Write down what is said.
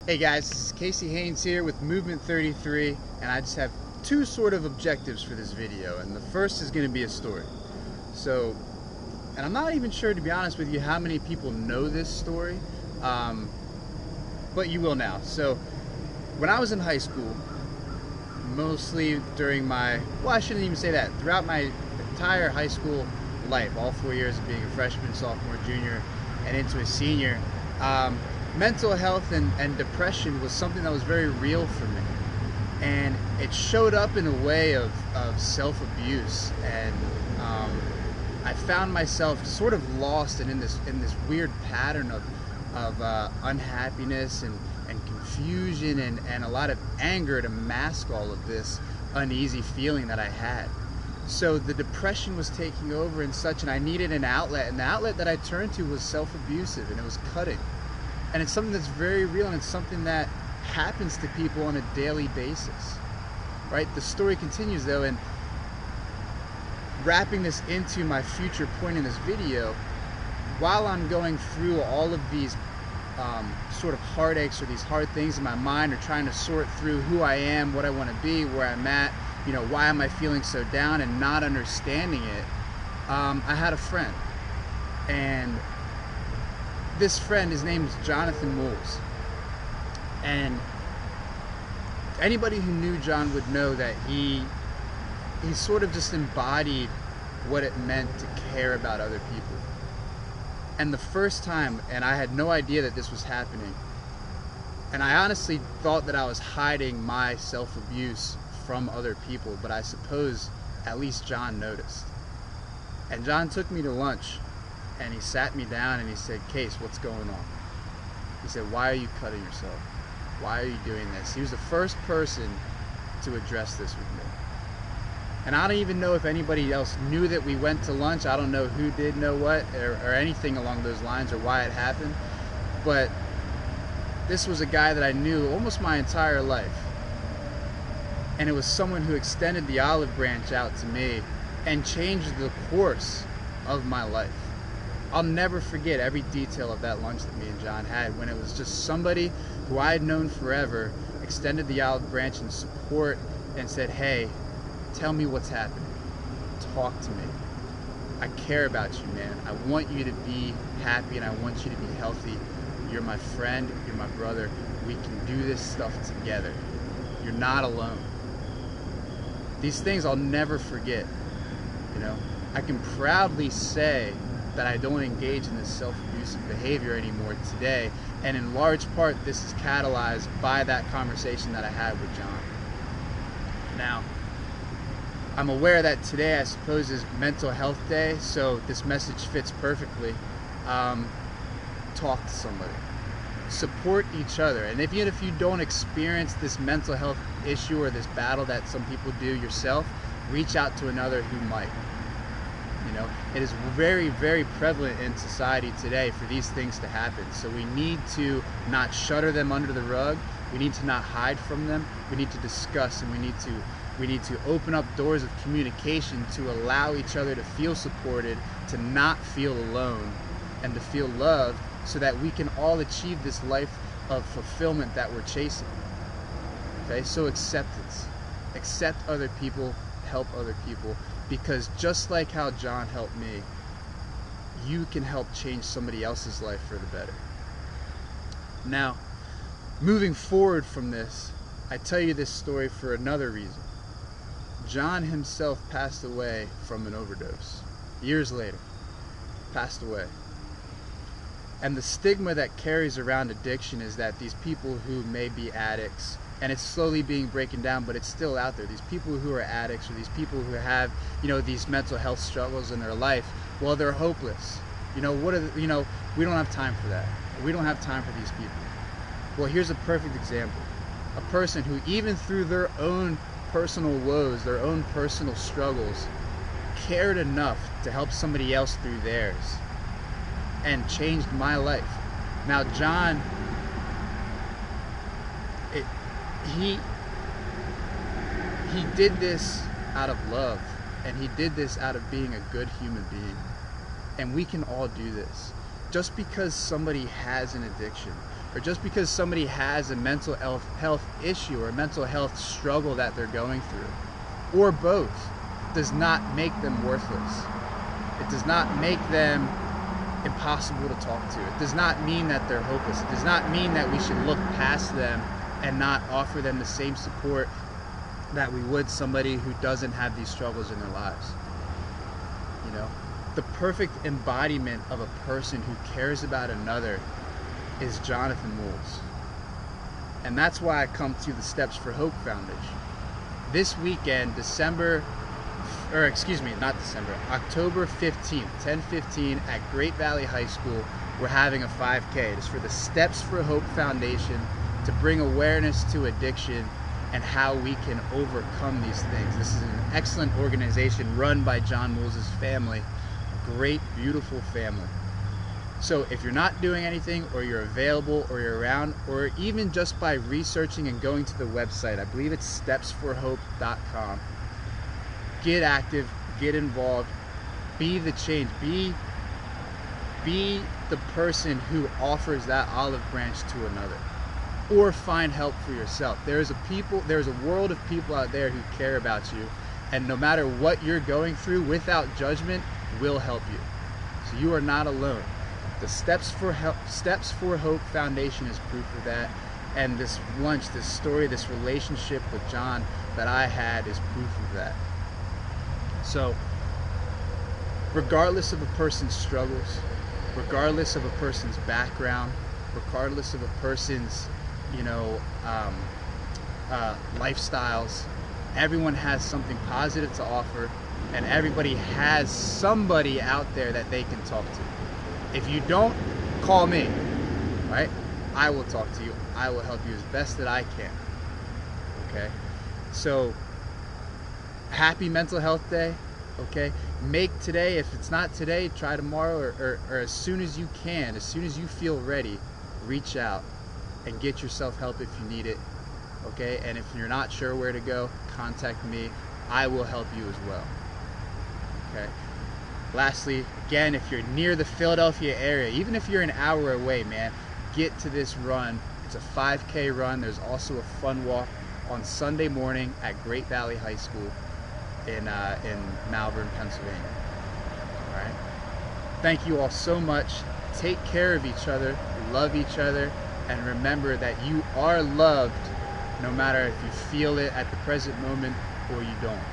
Hey guys, this is Casey Haynes here with Movement 33, and I just have two sort of objectives for this video. And the first is going to be a story. And I'm not even sure, to be honest with you, how many people know this story, but you will now. So when I was in high school, mostly during my, well, I shouldn't even say that, throughout my entire high school life, all 4 years of being a freshman, sophomore, junior, and into a senior, mental health and depression was something that was very real for me, and it showed up in a way of self-abuse, and I found myself sort of lost and in this weird pattern of unhappiness and confusion and a lot of anger to mask all of this uneasy feeling that I had. So the depression was taking over and such, and I needed an outlet, and the outlet that I turned to was self-abusive, and it was cutting. And it's something that's very real, and it's something that happens to people on a daily basis, right? The story continues though, and wrapping this into my future point in this video, while I'm going through all of these sort of heartaches or these hard things in my mind, or trying to sort through who I am, what I want to be, where I'm at, you know, why am I feeling so down and not understanding it, I had a friend, and this friend, his name is Jonathan Moles, and anybody who knew John would know that he sort of just embodied what it meant to care about other people. And the first time, and I had no idea that this was happening, and I honestly thought that I was hiding my self-abuse from other people, but I suppose at least John noticed. And John took me to lunch, and he sat me down and he said, "Case, what's going on?" He said, "Why are you cutting yourself? Why are you doing this?" He was the first person to address this with me. And I don't even know if anybody else knew that we went to lunch. I don't know who did know what, or anything along those lines, or why it happened. But this was a guy that I knew almost my entire life. And it was someone who extended the olive branch out to me and changed the course of my life. I'll never forget every detail of that lunch that me and John had, when it was just somebody who I had known forever extended the olive branch in support and said, "Hey, tell me what's happening. Talk to me. I care about you, man. I want you to be happy, and I want you to be healthy. You're my friend. You're my brother. We can do this stuff together. You're not alone." These things I'll never forget. You know, I can proudly say that I don't engage in this self-abusive behavior anymore today, and in large part this is catalyzed by that conversation that I had with John. Now, I'm aware that today, I suppose, is Mental Health Day, so this message fits perfectly. Talk to somebody. Support each other. And even if you don't experience this mental health issue or this battle that some people do yourself, reach out to another who might. You know, it is very, very prevalent in society today for these things to happen. So we need to not shutter them under the rug. We need to not hide from them. We need to discuss, and we need to open up doors of communication to allow each other to feel supported, to not feel alone, and to feel loved, so that we can all achieve this life of fulfillment that we're chasing. Okay, so acceptance. Accept other people, help other people, because just like how John helped me, you can help change somebody else's life for the better. Now, moving forward from this, I tell you this story for another reason. John himself passed away from an overdose. Years later, passed away. And the stigma that carries around addiction is that these people who may be addicts, and it's slowly being broken down, but it's still out there. These people who are addicts, or these people who have, you know, these mental health struggles in their life, well, they're hopeless. You know, we don't have time for that. We don't have time for these people. Well, here's a perfect example. A person who, even through their own personal woes, their own personal struggles, cared enough to help somebody else through theirs, and changed my life. Now, John, he did this out of love, and he did this out of being a good human being. And we can all do this. Just because somebody has an addiction, or just because somebody has a mental health issue or a mental health struggle that they're going through, or both, does not make them worthless. It does not make them impossible to talk to. It does not mean that they're hopeless. It does not mean that we should look past them and not offer them the same support that we would somebody who doesn't have these struggles in their lives. You know, the perfect embodiment of a person who cares about another is Jonathan Moles. And that's why I come to the Steps for Hope Foundation. This weekend, October 15th, 10:15 at Great Valley High School, we're having a 5K. It's for the Steps for Hope Foundation to bring awareness to addiction and how we can overcome these things. This is an excellent organization run by John Moles' family. Great, beautiful family. So if you're not doing anything, or you're available, or you're around, or even just by researching and going to the website, I believe it's stepsforhope.com, get active, get involved, be the change, be the person who offers that olive branch to another, or find help for yourself. There's a world of people out there who care about you, and no matter what you're going through, without judgment, will help you. So you are not alone. The Steps for Hope Foundation is proof of that, and this lunch, this story, this relationship with John that I had is proof of that. So regardless of a person's struggles, regardless of a person's background, regardless of a person's lifestyles, everyone has something positive to offer, and everybody has somebody out there that they can talk to. If you don't, call me, right? I will talk to you. I will help you as best that I can. Okay? So, happy Mental Health Day. Okay? Make today, if it's not today, try tomorrow, or as soon as you can, as soon as you feel ready, reach out and get yourself help if you need it. Okay? And if you're not sure where to go, contact me. I will help you as well. Okay? Lastly, again, if you're near the Philadelphia area, even if you're an hour away, man, get to this run. It's a 5K run. There's also a fun walk on Sunday morning at Great Valley High School in Malvern, Pennsylvania. All right. Thank you all so much. Take care of each other, love each other, and remember that you are loved, no matter if you feel it at the present moment or you don't.